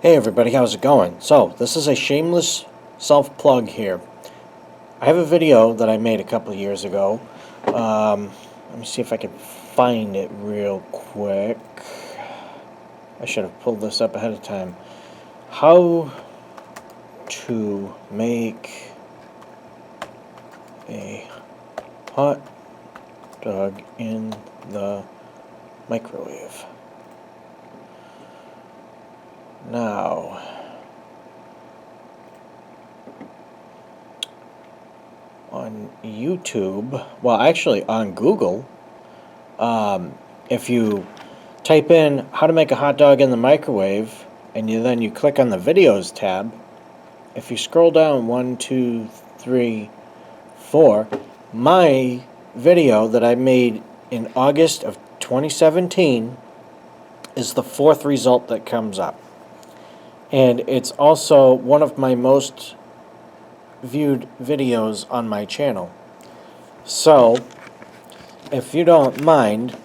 Hey everybody, how's it going? So, this is a shameless self-plug here. I have a video that I made a couple of years ago. Let me see if I can find it real quick. I should have pulled this up ahead of time. How to make a hot dog in the microwave. Now, on YouTube, well, actually on Google, if you type in how to make a hot dog in the microwave, and then you click on the videos tab, if you scroll down 1, 2, 3, 4, my video that I made in August of 2017 is the fourth result that comes up. And it's also one of my most viewed videos on my channel. So, if you don't mind,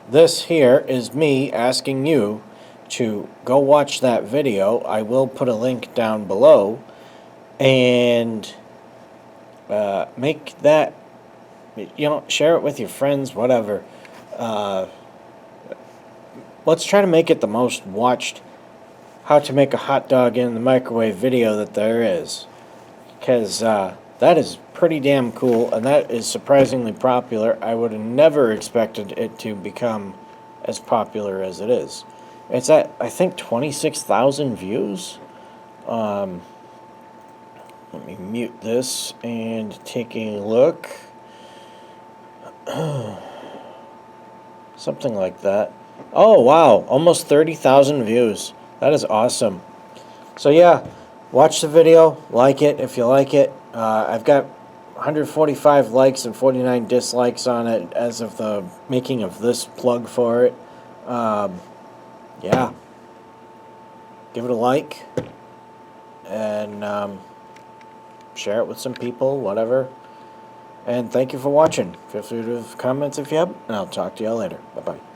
this here is me asking you to go watch that video. I will put a link down below, and make that, share it with your friends, whatever. Let's try to make it the most watched how to make a hot dog in the microwave video that there is, because that is pretty damn cool, and that is surprisingly popular. I would have never expected it to become as popular as it is. It's at, I think, 26,000 views. Let me mute this and take a look. Something like that. Oh, wow, almost 30,000 views. That is awesome. So yeah, watch the video, like it if you like it. I've got 145 likes and 49 dislikes on it as of the making of this plug for it. Yeah, give it a like, and share it with some people, whatever. And thank you for watching. Feel free to leave comments if you have, and I'll talk to y'all later. Bye-bye.